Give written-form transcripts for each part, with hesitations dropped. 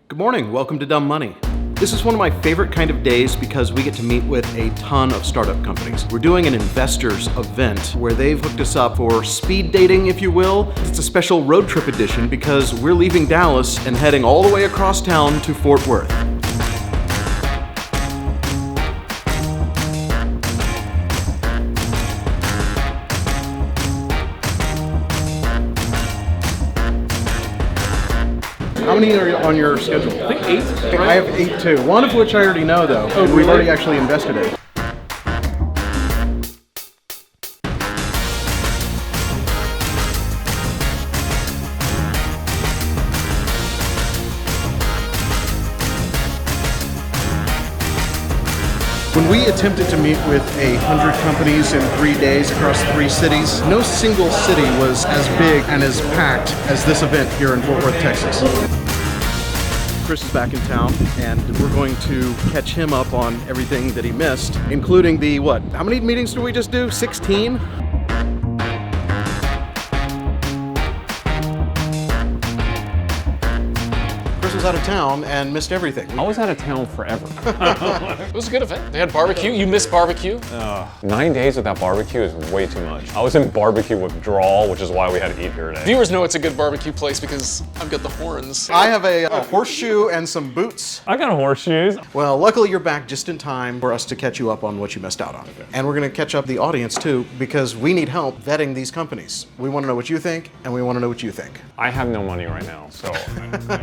Good morning, welcome to Dumb Money. This is one of my favorite kind of days because we get to meet with a ton of startup companies. We're doing an investors event where they've hooked us up for speed dating, if you will. It's a special road trip edition because we're leaving Dallas and heading all the way across town to Fort Worth. How many are on your schedule? I think 8. Right? I have 8 too, one of which I already know though. Oh, We've really? already actually invested in. When we attempted to meet with 100 companies in 3 days across 3 cities, no single city was as big and as packed as this event here in Fort Worth, Texas. Chris is back in town, and we're going to catch him up on everything that he missed, including the, how many meetings did we just do? 16? Chris was out of town and missed everything. I was out of town forever. It was a good event. They had barbecue. You missed barbecue. 9 days without barbecue is way too much. I was in barbecue withdrawal, which is why we had to eat here today. Viewers know it's a good barbecue place because I've got the horns. I have a horseshoe and some boots. I got horseshoes. Well, luckily you're back just in time for us to catch you up on what you missed out on. And we're gonna catch up the audience too, because we need help vetting these companies. We wanna know what you think, and we wanna know what you think. I have no money right now, so.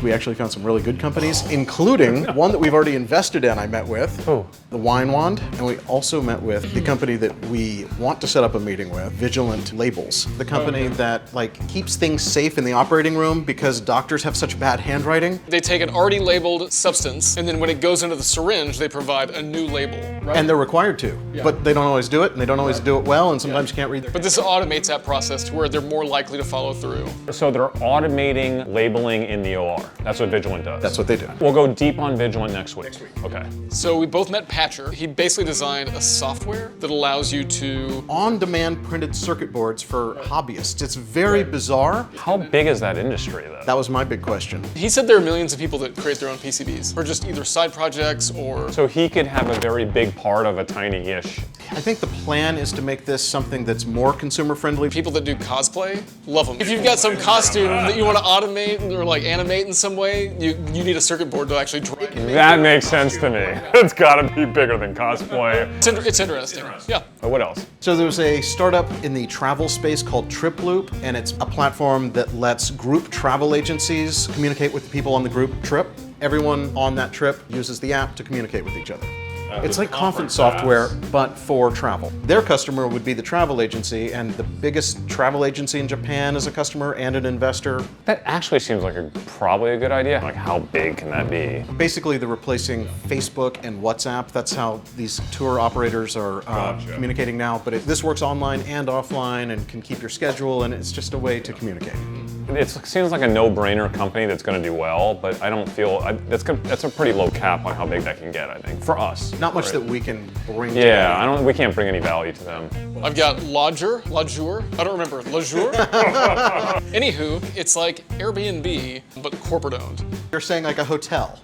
We actually found some really good companies, including one that we've already invested in I met with, the Wine Wand, and we also met with the company that we want to set up a meeting with, VIGILANT Labels, the company that keeps things safe in the operating room because doctors have such bad handwriting. They take an already labeled substance, and then when it goes into the syringe, they provide a new label. Right? And they're required to, but they don't always do it, and they don't always do it well, and sometimes you can't read. But this automates that process to where they're more likely to follow through. So they're automating labeling in the OR. That's what Vigilant does. That's what they do. We'll go deep on Vigilant next week. Okay. So we both met Patcher. He basically designed a software that allows you to... On-demand printed circuit boards for hobbyists. It's very bizarre. How big is that industry, though? That was my big question. He said there are millions of people that create their own PCBs for just either side projects or... So he could have a very big part of a tiny-ish. I think the plan is to make this something that's more consumer-friendly. People that do cosplay, love them. If you've got some costume that you want to automate or animate in some way, you need a circuit board to actually draw. That makes sense to me. It's gotta be bigger than cosplay. It's interesting. Yeah. What else? So there's a startup in the travel space called TripLoop, and it's a platform that lets group travel agencies communicate with the people on the group trip. Everyone on that trip uses the app to communicate with each other. It's like conference software, but for travel. Their customer would be the travel agency, and the biggest travel agency in Japan is a customer and an investor. That actually seems like probably a good idea. Like, how big can that be? Basically, they're replacing Facebook and WhatsApp. That's how these tour operators are communicating now. But this works online and offline and can keep your schedule, and it's just a way to communicate. It seems like a no-brainer company that's going to do well, but I don't feel that's a pretty low cap on how big that can get. I think for us. Not much that we can bring. Yeah, we can't bring any value to them. I've got Lodger, I don't remember, Lejour? Anywho, it's like Airbnb, but corporate owned. You're saying like a hotel.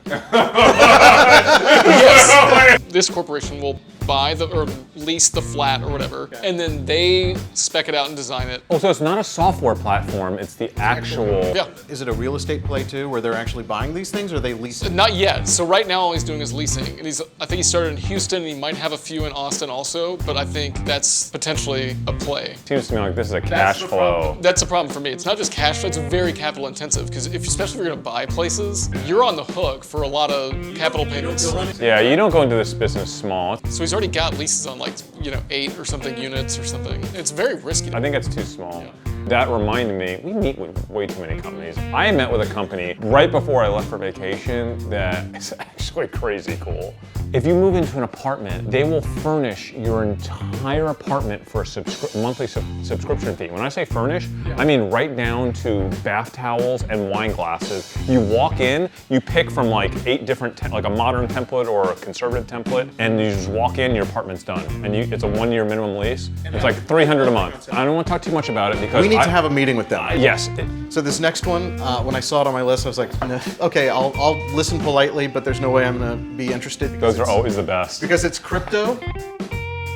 Yes. This corporation will buy or lease the flat or whatever, and then they spec it out and design it. Oh, so it's not a software platform, it's the actual... Yeah. Is it a real estate play too, where they're actually buying these things, or are they leasing? Not yet. So right now all he's doing is leasing. And I think he started in Houston, and he might have a few in Austin also, but I think that's potentially a play. Seems to me like this is a cash flow. That's a problem for me. It's not just cash flow, it's very capital intensive, because especially if you're gonna buy places, you're on the hook for a lot of capital payments. Yeah, you don't go into this business small. So he's already got leases on 8 or something units or something. It's very risky. I think it's too small. Yeah. That reminded me, we meet with way too many companies. I met with a company right before I left for vacation that is actually crazy cool. If you move into an apartment, they will furnish your entire apartment for a monthly subscription fee. When I say furnish, I mean right down to bath towels and wine glasses. You walk in, you pick from 8 different, like a modern template or a conservative template, and you just walk in, your apartment's done. And it's a 1-year minimum lease. It's like $300 a month. I don't want to talk too much about it because need to have a meeting with them. Yes. So this next one, when I saw it on my list, I was like, nah, okay, I'll listen politely, but there's no way I'm gonna be interested. Those are always the best. Because it's crypto.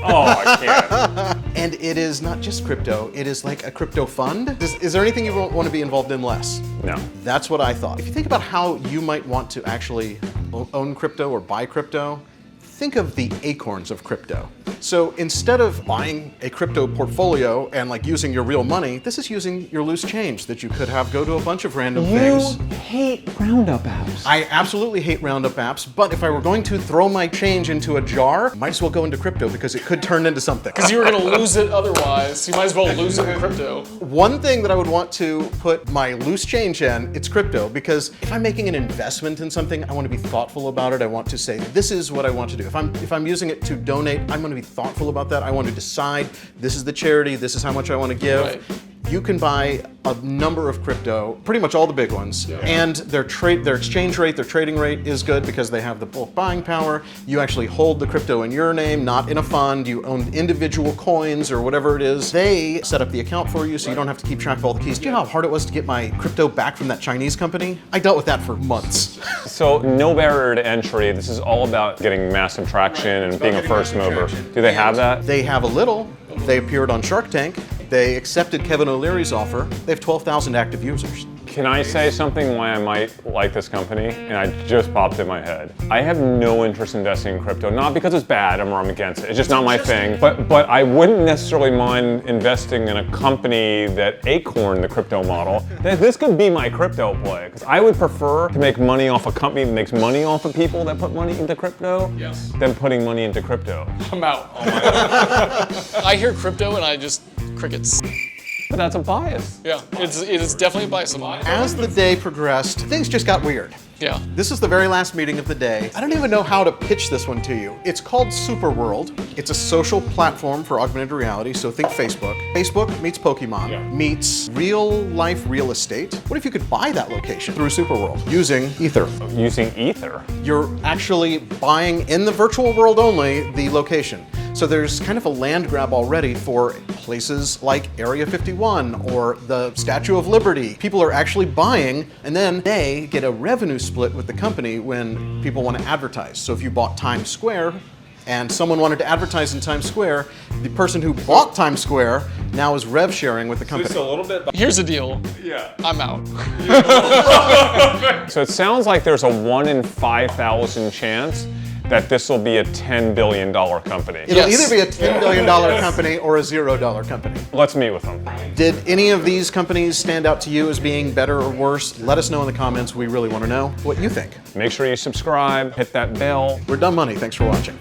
Oh, I can't. And it is not just crypto, it is like a crypto fund. Is there anything you want to be involved in less? No. That's what I thought. If you think about how you might want to actually own crypto or buy crypto, think of the acorns of crypto. So instead of buying a crypto portfolio and like using your real money, this is using your loose change that you could have go to a bunch of random things. You hate roundup apps. I absolutely hate roundup apps, but if I were going to throw my change into a jar, might as well go into crypto because it could turn into something. Because you were going to lose it otherwise. You might as well lose it in crypto. One thing that I would want to put my loose change in, it's crypto, because if I'm making an investment in something, I want to be thoughtful about it. I want to say, this is what I want to do. If I'm using it to donate, I'm going to be thoughtful about that. I want to decide, this is the charity, this is how much I want to give. Right. You can buy a number of crypto, pretty much all the big ones, and their exchange rate, their trading rate is good because they have the bulk buying power. You actually hold the crypto in your name, not in a fund. You own individual coins or whatever it is. They set up the account for you so you don't have to keep track of all the keys. Do you know how hard it was to get my crypto back from that Chinese company? I dealt with that for months. So no barrier to entry. This is all about getting massive traction and being a first mover. Do they have that? They have a little. They appeared on Shark Tank. They accepted Kevin O'Leary's offer. They have 12,000 active users. Can I say something why I might like this company? And I just popped in my head. I have no interest in investing in crypto, not because it's bad or I'm against it. It's just not my thing. But I wouldn't necessarily mind investing in a company that acorned the crypto model. This could be my crypto play. Because I would prefer to make money off a company that makes money off of people that put money into crypto than putting money into crypto. I'm out. Oh my God. I hear crypto and I just crickets. But that's a bias. Yeah, it is definitely a bias of mine. As the day progressed, things just got weird. Yeah. This is the very last meeting of the day. I don't even know how to pitch this one to you. It's called SUPERWORLD. It's a social platform for augmented reality, so think Facebook. Facebook meets Pokemon, meets real life real estate. What if you could buy that location through SUPERWORLD using Ether? Using Ether? You're actually buying in the virtual world only the location. So there's kind of a land grab already for places like Area 51 or the Statue of Liberty. People are actually buying, and then they get a revenue split with the company when people want to advertise. So if you bought Times Square and someone wanted to advertise in Times Square, the person who bought Times Square now is rev sharing with the company. So it's a little bit. Here's the deal. Yeah. I'm out. So it sounds like there's a 1 in 5,000 chance that this will be a $10 billion company. It'll either be a $10 billion company or a $0 company. Let's meet with them. Did any of these companies stand out to you as being better or worse? Let us know in the comments. We really want to know what you think. Make sure you subscribe, hit that bell. We're Dumb Money. Thanks for watching.